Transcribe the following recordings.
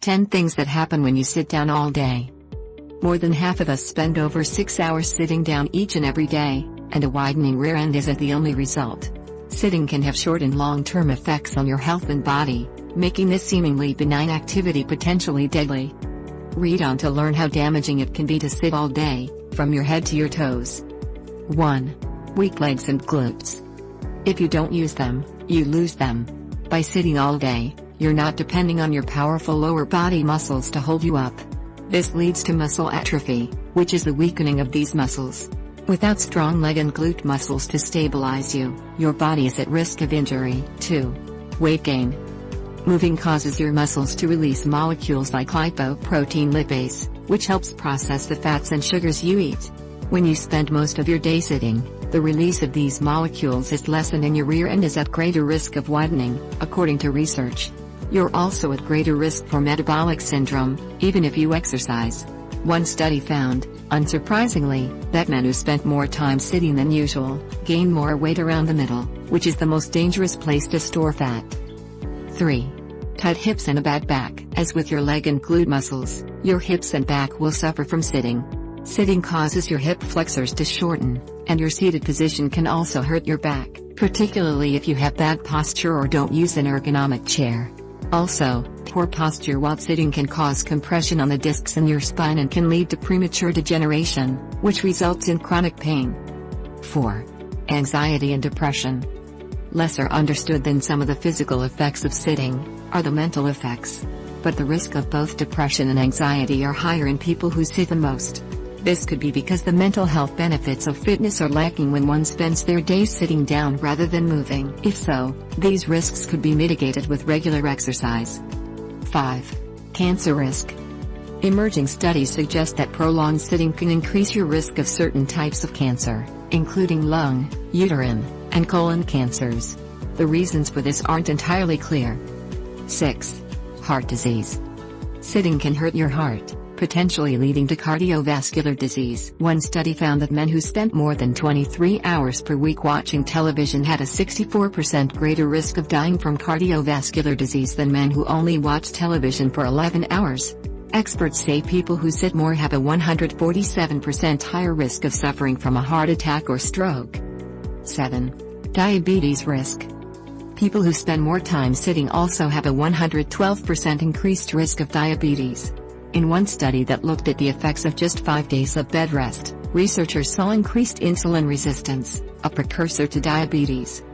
10 things that happen when you sit down all day. More than half of us spend over 6 hours sitting down each and every day, and a widening rear end isn't the only result. Sitting can have short and long-term effects on your health and body, making this seemingly benign activity potentially deadly. Read on to learn how damaging it can be to sit all day, from your head to your toes. 1. Weak legs and glutes. If you don't use them, you lose them. By sitting all day, you're not depending on your powerful lower body muscles to hold you up. This leads to muscle atrophy, which is the weakening of these muscles. Without strong leg and glute muscles to stabilize you, your body is at risk of injury. 2. Weight gain. Moving causes your muscles to release molecules like lipoprotein lipase, which helps process the fats and sugars you eat. When you spend most of your day sitting, the release of these molecules is lessened and your rear end is at greater risk of widening, according to research. You're also at greater risk for metabolic syndrome, even if you exercise. One study found, unsurprisingly, that men who spent more time sitting than usual, gain more weight around the middle, which is the most dangerous place to store fat. 3. Tight hips and a bad back. As with your leg and glute muscles, your hips and back will suffer from sitting. Sitting causes your hip flexors to shorten, and your seated position can also hurt your back, particularly if you have bad posture or don't use an ergonomic chair. Also, poor posture while sitting can cause compression on the discs in your spine and can lead to premature degeneration, which results in chronic pain. 4. Anxiety and depression. Lesser understood than some of the physical effects of sitting, are the mental effects. But the risk of both depression and anxiety are higher in people who sit the most. This could be because the mental health benefits of fitness are lacking when one spends their days sitting down rather than moving. If so, these risks could be mitigated with regular exercise. 5. Cancer risk. Emerging studies suggest that prolonged sitting can increase your risk of certain types of cancer, including lung, uterine, and colon cancers. The reasons for this aren't entirely clear. 6. Heart disease. Sitting can hurt your heart, potentially leading to cardiovascular disease. One study found that men who spent more than 23 hours per week watching television had a 64% greater risk of dying from cardiovascular disease than men who only watch television for 11 hours. Experts say people who sit more have a 147% higher risk of suffering from a heart attack or stroke. 7. Diabetes risk. People who spend more time sitting also have a 112% increased risk of diabetes. In one study that looked at the effects of just 5 days of bed rest, researchers saw increased insulin resistance, a precursor to diabetes.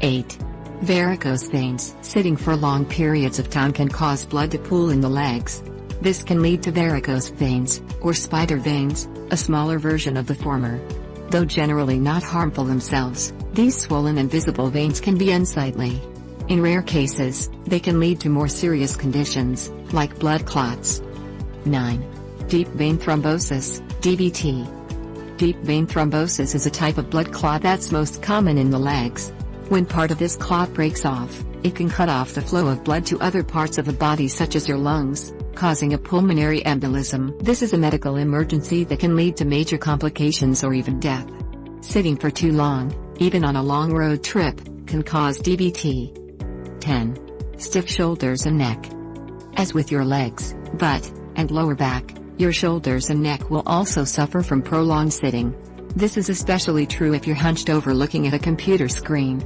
8. Varicose veins. Sitting for long periods of time can cause blood to pool in the legs. This can lead to varicose veins, or spider veins, a smaller version of the former. Though generally not harmful themselves, these swollen and visible veins can be unsightly. In rare cases, they can lead to more serious conditions, like blood clots. 9. Deep vein thrombosis, DVT. Deep vein thrombosis is a type of blood clot that's most common in the legs. When part of this clot breaks off, it can cut off the flow of blood to other parts of the body such as your lungs, causing a pulmonary embolism. This is a medical emergency that can lead to major complications or even death. Sitting for too long, even on a long road trip, can cause DVT. 10. Stiff shoulders and neck. As with your legs, butt, and lower back, your shoulders and neck will also suffer from prolonged sitting. This is especially true if you're hunched over looking at a computer screen.